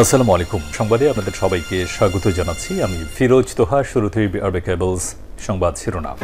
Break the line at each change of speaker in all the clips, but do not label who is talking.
আসসালামু আলাইকুম। সংবাদে আপনাদের সবাইকে স্বাগত জানাচ্ছি। আমি ফিরোজ তোহা। শুরুতেই আরবে কেবলস সংবাদ শিরোনাম।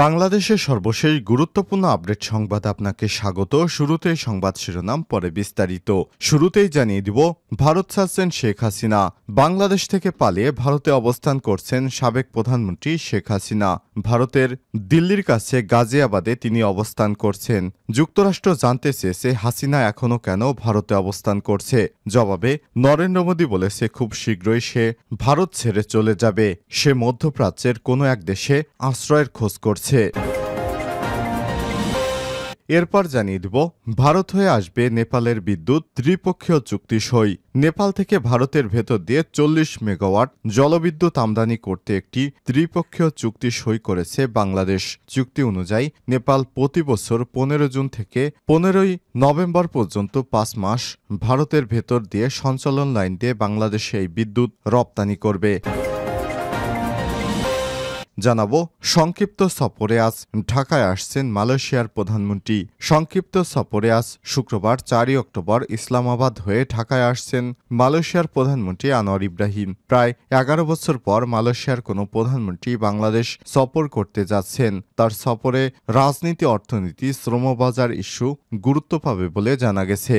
বাংলাদেশের সর্বশেষ গুরুত্বপূর্ণ আপডেট সংবাদ আপনাকে স্বাগত। শুরুতেই সংবাদ শিরোনাম, পরে বিস্তারিত। শুরুতেই জানিয়ে দিব, ভারত ছাড়ছেন শেখ হাসিনা। বাংলাদেশ থেকে পালিয়ে ভারতে অবস্থান করছেন সাবেক প্রধানমন্ত্রী শেখ হাসিনা। ভারতের দিল্লির কাছে গাজিয়াবাদে তিনি অবস্থান করছেন। যুক্তরাষ্ট্র জানতে চেয়েছে হাসিনা এখনও কেন ভারতে অবস্থান করছে। জবাবে নরেন্দ্র মোদী বলেছে খুব শীঘ্রই সে ভারত ছেড়ে চলে যাবে। সে মধ্যপ্রাচ্যের কোনো এক দেশে আশ্রয়ের খোঁজ করছে। এরপর জানিয়ে দিব, ভারত হয়ে আসবে নেপালের বিদ্যুৎ, ত্রিপক্ষীয় চুক্তি সই। নেপাল থেকে ভারতের ভেতর দিয়ে 40 মেগাওয়াট জলবিদ্যুৎ আমদানি করতে একটি ত্রিপক্ষীয় চুক্তি সই করেছে বাংলাদেশ। চুক্তি অনুযায়ী নেপাল প্রতি বছর 15 জুন থেকে 15 নভেম্বর পর্যন্ত 5 মাস ভারতের ভেতর দিয়ে সঞ্চালন লাইন দিয়ে বাংলাদেশে এই বিদ্যুৎ রপ্তানি করবে। জানাবো, সংক্ষিপ্ত সফরে আজ ঢাকায় আসছেন মালয়েশিয়ার প্রধানমন্ত্রী। সংক্ষিপ্ত সফরে আজ শুক্রবার 4 অক্টোবর ইসলামাবাদ হয়ে ঢাকায় আসছেন মালয়েশিয়ার প্রধানমন্ত্রী আনোয়ার ইব্রাহিম। প্রায় 11 বছর পর মালয়েশিয়ার কোনো প্রধানমন্ত্রী বাংলাদেশ সফর করতে যাচ্ছেন। তার সফরে রাজনীতি, অর্থনীতি, শ্রমবাজার ইস্যু গুরুত্ব পাবে বলে জানা গেছে।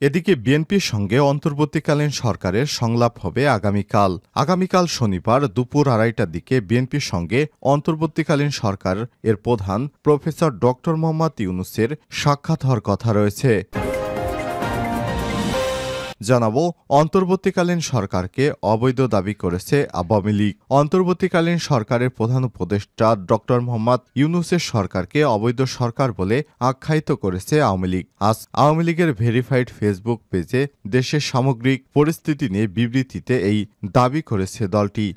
এদিকে বিএনপির সঙ্গে অন্তর্বর্তীকালীন সরকারের সংলাপ হবে আগামীকাল শনিবার দুপুর 2:30টার দিকে বিএনপির সঙ্গে অন্তর্বর্তীকালীন সরকার এর প্রধান প্রফেসর ডক্টর মোহাম্মদ ইউনূসের সাক্ষাৎ হওয়ার কথা রয়েছে। জানাবো, অন্তর্বর্তীকালীন সরকারকে অবৈধ দাবি করেছে আওয়ামী লীগ। অন্তর্বর্তীকালীন সরকারের প্রধান উপদেষ্টা ডক্টর মোহাম্মদ ইউনূসের সরকারকে অবৈধ সরকার বলে আখ্যায়িত করেছে আওয়ামী লীগ। আজ আওয়ামী লীগের ভেরিফাইড ফেসবুক পেজে দেশের সামগ্রিক পরিস্থিতি নিয়ে বিবৃতিতে এই দাবি করেছে দলটি।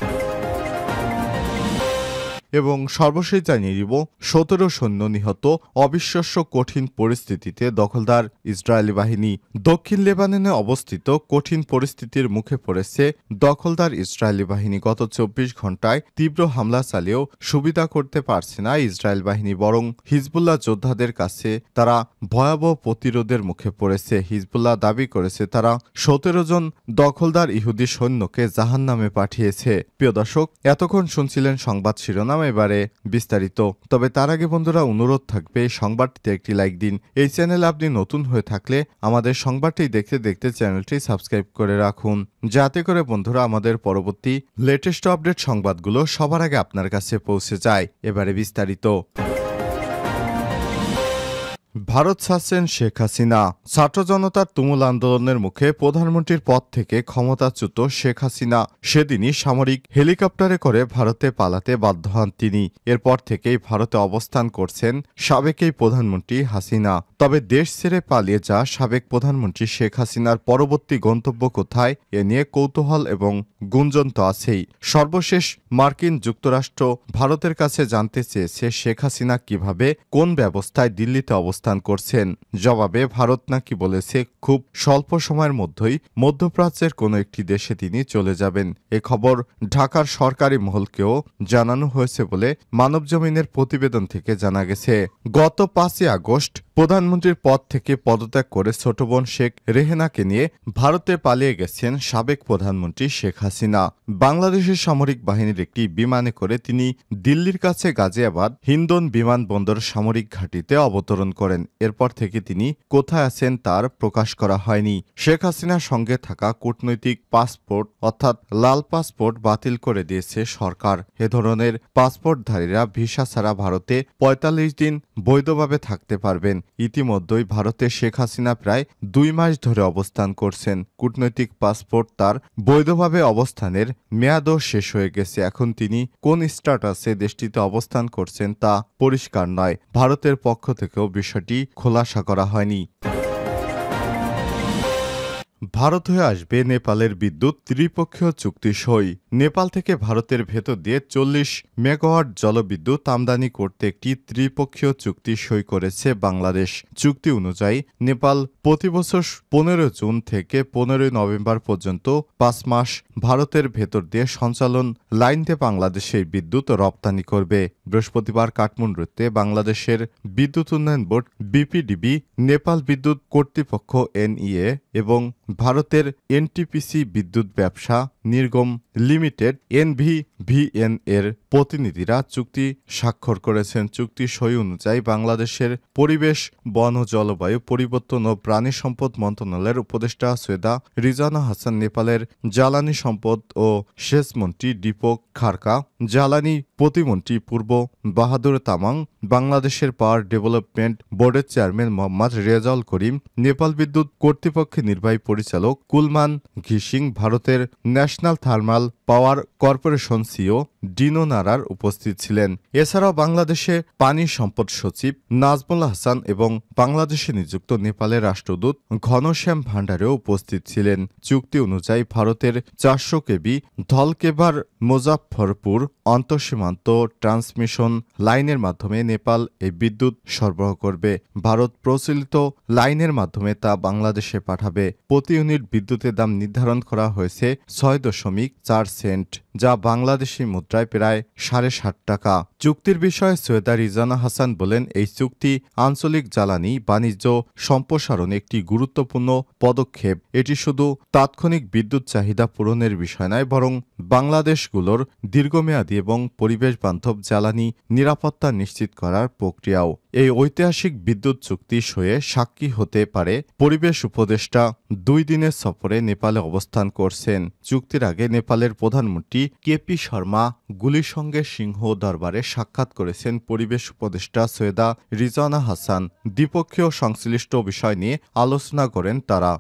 এবং সর্বশেষ জানিয়ে দিব, 17 সৈন্য নিহত, অবিশ্বাস্য কঠিন পরিস্থিতিতে দখলদার ইসরায়েলি বাহিনী। দক্ষিণ লেবাননে অবস্থিত কঠিন পরিস্থিতির মুখে পড়েছে দখলদার ইসরায়েলি বাহিনী। গত 24 ঘন্টায় তীব্র হামলা চালিয়েও সুবিধা করতে পারছে না ইসরায়েল বাহিনী, বরং হিজবুল্লাহ যোদ্ধাদের কাছে তারা ভয়াবহ প্রতিরোধের মুখে পড়েছে। হিজবুল্লাহ দাবি করেছে তারা 17 জন দখলদার ইহুদি সৈন্যকে জাহান্নামে পাঠিয়েছে। প্রিয় দর্শক, এতক্ষণ শুনছিলেন সংবাদ শিরোনাম, এবারে বিস্তারিত। তবে তার আগে বন্ধুরা, অনুরোধ থাকবে সংবাদটিতে একটি লাইক দিন। এই চ্যানেলে আপনি নতুন হয়ে থাকলে আমাদের সংবাদটি দেখতে দেখতে চ্যানেলটি সাবস্ক্রাইব করে রাখুন, যাতে করে বন্ধুরা আমাদের পরবর্তী লেটেস্ট আপডেট সংবাদগুলো সবার আগে আপনার কাছে পৌঁছে যায়। এবারে বিস্তারিত। ভারত ছাড়ছেন শেখ হাসিনা। ছাত্র জনতার তুমুল আন্দোলনের মুখে প্রধানমন্ত্রীর পদ থেকে ক্ষমতাচ্যুত শেখ হাসিনা সেদিনই সামরিক হেলিকপ্টারে করে ভারতে পালাতে বাধ্য হন তিনি। এরপর থেকেই ভারতে অবস্থান করছেন সাবেক এই প্রধানমন্ত্রী হাসিনা। তবে দেশ ছেড়ে পালিয়ে যাওয়া সাবেক প্রধানমন্ত্রী শেখ হাসিনার পরবর্তী গন্তব্য কোথায়, এ নিয়ে কৌতূহল এবং গুঞ্জন তো আছেই। সর্বশেষ মার্কিন যুক্তরাষ্ট্র ভারতের কাছে জানতে চেয়েছে শেখ হাসিনা কিভাবে, কোন ব্যবস্থায় দিল্লিতে অবস্থান করছেন। জবাবে ভারত নাকি বলেছে খুব স্বল্প সময়ের মধ্যেই মধ্যপ্রাচ্যের কোনো একটি দেশে তিনি চলে যাবেন। এ খবর ঢাকার সরকারি মহলকেও জানানো হয়েছে বলে মানবজমিনের প্রতিবেদন থেকে জানা গেছে। গত 5 আগস্ট প্রধানমন্ত্রীর পদ থেকে পদত্যাগ করে ছোট বোন শেখ রেহেনাকে নিয়ে ভারতে পালিয়ে গেছেন সাবেক প্রধানমন্ত্রী শেখ হাসিনা। বাংলাদেশের সামরিক বাহিনীর একটি বিমানে করে তিনি দিল্লির কাছে গাজিয়াবাদ হিন্দন বিমানবন্দর সামরিক ঘাঁটিতে অবতরণ করেন। এরপর থেকে তিনি কোথায় আছেন তার প্রকাশ করা হয়নি। শেখ হাসিনার সঙ্গে থাকা কূটনৈতিক পাসপোর্ট অর্থাৎ লাল পাসপোর্ট বাতিল করে দিয়েছে সরকার। এ ধরনের পাসপোর্টধারীরা ভিসা ছাড়া ভারতে 45 দিন বৈধভাবে থাকতে পারবেন। ইতিমধ্যেই ভারতে শেখ হাসিনা প্রায় 2 মাস ধরে অবস্থান করছেন। কূটনৈতিক পাসপোর্ট তার বৈধভাবে অবস্থানের মেয়াদও শেষ হয়ে গেছে। এখন তিনি কোন স্ট্যাটাসে দেশটিতে অবস্থান করছেন তা পরিষ্কার নয়। ভারতের পক্ষ থেকেও বিষয়টি খোলাসা করা হয়নি। ভারত হয়ে আসবে নেপালের বিদ্যুৎ, ত্রিপক্ষীয় চুক্তি সই। নেপাল থেকে ভারতের ভেতর দিয়ে 40 মেগাওয়াট জলবিদ্যুৎ আমদানি করতে একটি ত্রিপক্ষীয় চুক্তি সই করেছে বাংলাদেশ। চুক্তি অনুযায়ী নেপাল প্রতি বছর 15 জুন থেকে 15 নভেম্বর পর্যন্ত 5 মাস ভারতের ভেতর দিয়ে সঞ্চালন লাইন দিয়ে বাংলাদেশে বিদ্যুৎ রপ্তানি করবে। বৃহস্পতিবার কাঠমান্ডুতে বাংলাদেশের বিদ্যুৎ উন্নয়ন বোর্ড বিপিডিবি, নেপাল বিদ্যুৎ কর্তৃপক্ষ এনইএ এবং ভারতের এনটিপিসি বিদ্যুৎ ব্যবসা নিগম লিমিটেড এনভিভিএন এর প্রতিনিধিরা চুক্তি স্বাক্ষর করেছেন। চুক্তি সই অনুযায়ী বাংলাদেশের পরিবেশ, বন ও জলবায়ু পরিবর্তন ও প্রাণী সম্পদ মন্ত্রণালয়ের উপদেষ্টা সৈয়দা রিজওয়ানা হাসান, নেপালের জ্বালানি সম্পদ ও সেচ মন্ত্রী দীপক খাড়কা, জ্বালানি প্রতিমন্ত্রী পূর্ব বাহাদুর তামাং, বাংলাদেশের পাওয়ার ডেভেলপমেন্ট বোর্ডের চেয়ারম্যান মোহাম্মদ রেজাউল করিম, নেপাল বিদ্যুৎ কর্তৃপক্ষের নির্বাহী পরিচালক কুলমান ঘিসিং, ভারতের national thermal power corporation CEO ডিনো নারার উপস্থিত ছিলেন। এছাড়াও বাংলাদেশে পানি সম্পদ সচিব নাজমুল হাসান এবং বাংলাদেশে নিযুক্ত নেপালের রাষ্ট্রদূত ঘনশ্যাম ভান্ডারেও উপস্থিত ছিলেন। চুক্তি অনুযায়ী ভারতের 400 কেবি ধলকেবার মুজাফফরপুর আন্তঃসীমান্ত ট্রান্সমিশন লাইনের মাধ্যমে নেপাল এই বিদ্যুৎ সরবরাহ করবে। ভারত প্রচলিত লাইনের মাধ্যমে তা বাংলাদেশে পাঠাবে। প্রতি ইউনিট বিদ্যুতের দাম নির্ধারণ করা হয়েছে 6.4 সেন্ট, যা বাংলাদেশি মুদ্রায় প্রায় 7.5 টাকা। চুক্তির বিষয়ে সৈয়দা রিজওয়ানা হাসান বলেন, এই চুক্তি আঞ্চলিক জ্বালানি বাণিজ্য সম্প্রসারণে একটি গুরুত্বপূর্ণ পদক্ষেপ। এটি শুধু তাৎক্ষণিক বিদ্যুৎ চাহিদা পূরণের বিষয় নয়, বরং বাংলাদেশগুলোর দীর্ঘমেয়াদী এবং পরিবেশ বান্ধব জ্বালানি নিরাপত্তা নিশ্চিত করার প্রক্রিয়াও। এই ঐতিহাসিক বিদ্যুৎ চুক্তি সয়ে সাক্ষী হতে পারে পরিবেশ উপদেষ্টা 2 দিনের সফরে নেপালে অবস্থান করছেন। চুক্তির আগে নেপালের প্রধানমন্ত্রী কেপি শর্মা গুলির সঙ্গে সিংহ দরবারে সাক্ষাৎ করেছেন পরিবেশ উপদেষ্টা সৈয়দা রিজওয়ানা হাসান। দ্বিপক্ষীয় সংশ্লিষ্ট বিষয় নিয়ে আলোচনা করেন তারা।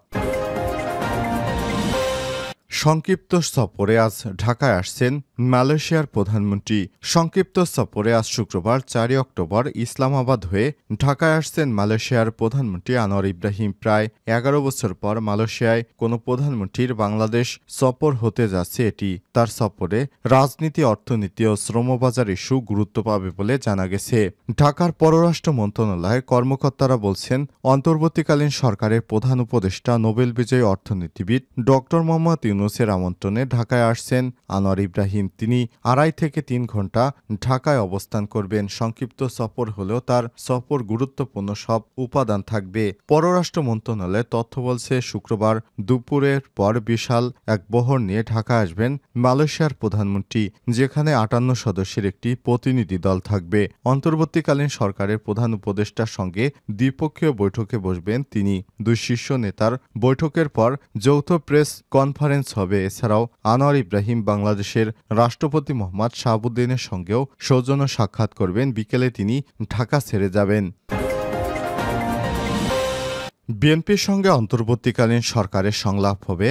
সংক্ষিপ্ত সফরে আজ ঢাকায় আসছেন মালয়েশিয়ার প্রধানমন্ত্রী। সংক্ষিপ্ত সফরে আজ শুক্রবার 4 অক্টোবর ইসলামাবাদ হয়ে ঢাকায় আসছেন মালয়েশিয়ার প্রধানমন্ত্রী আনোয়ার ইব্রাহিম। প্রায় 11 বছর পর মালয়েশিয়ায় কোনো প্রধানমন্ত্রীর বাংলাদেশ সফর হতে যাচ্ছে এটি। তার সফরে রাজনীতি, অর্থনীতি ও শ্রমবাজার ইস্যু গুরুত্ব পাবে বলে জানা গেছে। ঢাকার পররাষ্ট্র মন্ত্রণালয়ের কর্মকর্তারা বলছেন, অন্তর্বর্তীকালীন সরকারের প্রধান উপদেষ্টা নোবেল বিজয়ী অর্থনীতিবিদ ডক্টর মোহাম্মদ ইউনূসের আমন্ত্রণে ঢাকায় আসছেন আনোয়ার ইব্রাহিম। তিনি 2.5 থেকে 3 ঘণ্টা ঢাকায় অবস্থান করবেন। সংক্ষিপ্ত সফর হলেও তার সফর গুরুত্বপূর্ণ সব উপাদান থাকবে। পররাষ্ট্র মন্ত্রণালয়ের তথ্য বলছে, শুক্রবার দুপুরের পর বিশাল এক বহর নিয়ে ঢাকা আসবেন মালয়েশিয়ার প্রধানমন্ত্রী, যেখানে 58 সদস্যের একটি প্রতিনিধি দল থাকবে। অন্তর্বর্তীকালীন সরকারের প্রধান উপদেষ্টার সঙ্গে দ্বিপক্ষীয় বৈঠকে বসবেন তিনি। 2 শীর্ষ নেতার বৈঠকের পর যৌথ প্রেস কনফারেন্স হবে। এছাড়াও আনোয়ার ইব্রাহিম বাংলাদেশের রাষ্ট্রপতি মোহাম্মদ শাহাবুদ্দিনের সঙ্গেও সৌজন্য সাক্ষাৎ করবেন। বিকেলে তিনি ঢাকা ছেড়ে যাবেন। বিএনপির সঙ্গে অন্তর্বর্তীকালীন সরকারের সংলাপ হবে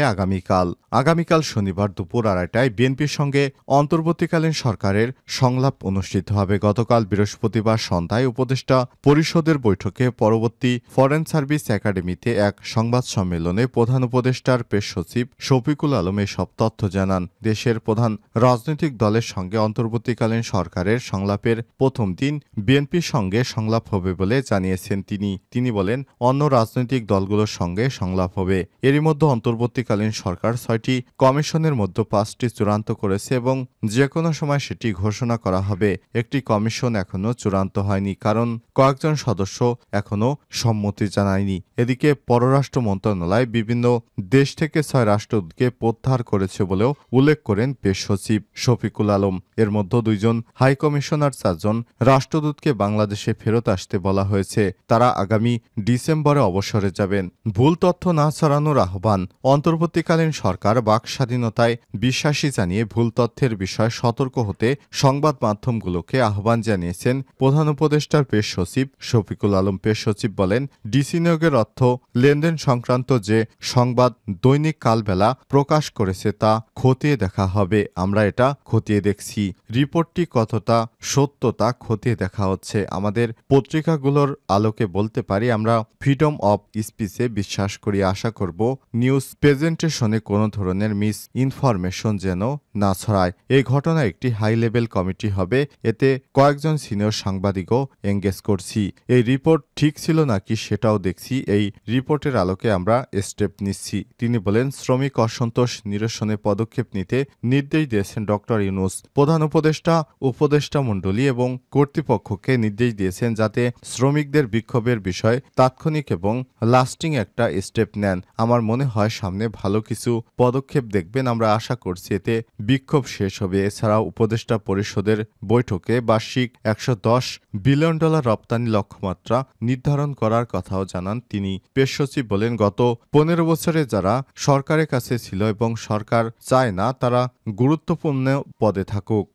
আগামীকাল শনিবার দুপুর 2:30টায় বিএনপির সঙ্গে অন্তর্বর্তীকালীন সরকারের সংলাপ অনুষ্ঠিত হবে। গতকাল বৃহস্পতিবার সন্ধ্যায় উপদেষ্টা পরিষদের বৈঠকে পরবর্তী ফরেন সার্ভিস একাডেমিতে এক সংবাদ সম্মেলনে প্রধান উপদেষ্টার প্রেস সচিব শফিকুল আলম এসব তথ্য জানান। দেশের প্রধান রাজনৈতিক দলের সঙ্গে অন্তর্বর্তীকালীন সরকারের সংলাপের প্রথম দিন বিএনপির সঙ্গে সংলাপ হবে বলে জানিয়েছেন তিনি বলেন, অন্য রাজনৈতিক দলগুলোর সঙ্গে সংলাপ হবে। এরই মধ্যে অন্তর্বর্তীকালীন সরকার 6টি কমিশনের মধ্যে 5টি চূড়ান্ত করেছে এবং যে কোনো সময় সেটি ঘোষণা করা হবে। একটি কমিশন এখনও চূড়ান্ত হয়নি, কারণ কয়েকজন সদস্য এখনও সম্মতি জানায়নি। এদিকে পররাষ্ট্র মন্ত্রণালয় বিভিন্ন দেশ থেকে 6 রাষ্ট্রদূতকে প্রত্যাহার করেছে বলেও উল্লেখ করেন প্রেস সচিব শফিকুল আলম। এর মধ্যে 2 জন হাইকমিশনার 4 জন রাষ্ট্রদূতকে বাংলাদেশে ফেরত আসতে বলা হয়েছে। তারা আগামী ডিসেম্বরে অবসরে যাবেন। ভুল তথ্য না ছড়ানোর আহ্বান। অন্তর্বর্তীকালীন সরকার বাক স্বাধীনতায় বিশ্বাসী জানিয়ে ভুল তথ্যের বিষয়ে সতর্ক হতে সংবাদ মাধ্যমগুলোকে আহ্বান জানিয়েছেন প্রধান উপদেষ্টার প্রেস সচিব শফিকুল আলম। প্রেস সচিব বলেন, ডিসি নিয়োগের অর্থ লেনদেন সংক্রান্ত যে সংবাদ দৈনিক কালবেলা প্রকাশ করেছে তা খতিয়ে দেখা হবে। আমরা এটা খতিয়ে দেখছি। রিপোর্টটি কতটা সত্য তা খতিয়ে দেখা হচ্ছে। আমাদের পত্রিকাগুলোর আলোকে বলতে পারি, আমরা ফ্রিডম অব স্পিচে বিশ্বাস করি। আশা করব নিউজ প্রেজেন্টেশনে কোনো ধরনের মিস ইনফরমেশন যেন না ছড়ায়। এই ঘটনা একটি হাই লেভেল কমিটি হবে, এতে কয়েকজন সিনিয়র সাংবাদিকও এঙ্গেজ করছি। এই রিপোর্ট ঠিক ছিল নাকি সেটাও দেখছি, এই রিপোর্টের আলোকে আমরা স্টেপ নিচ্ছি। তিনি বলেন, শ্রমিক অসন্তোষ নিরসনে পদক্ষেপ নিতে নির্দেশ দিয়েছেন ডক্টর ইউনূস। প্রধান উপদেষ্টা মণ্ডলী এবং কর্তৃপক্ষকে নির্দেশ দিয়েছেন যাতে শ্রমিকদের বিক্ষোভের বিষয়ে তাৎক্ষণিক এবং লাস্টিং একটা স্টেপ নেন। আমার মনে হয় সামনে ভালো কিছু পদক্ষেপ দেখবেন, আমরা আশা করছি এতে বিক্ষোভ শেষ হবে। এছাড়াও উপদেষ্টা পরিষদের বৈঠকে বার্ষিক $110 বিলিয়ন রপ্তানি লক্ষ্যমাত্রা নির্ধারণ করার কথাও জানান তিনি। পেশ সচিব বলেন, গত 15 বছরে যারা সরকারের কাছে ছিল এবং সরকার চায় না তারা গুরুত্বপূর্ণ পদে থাকুক।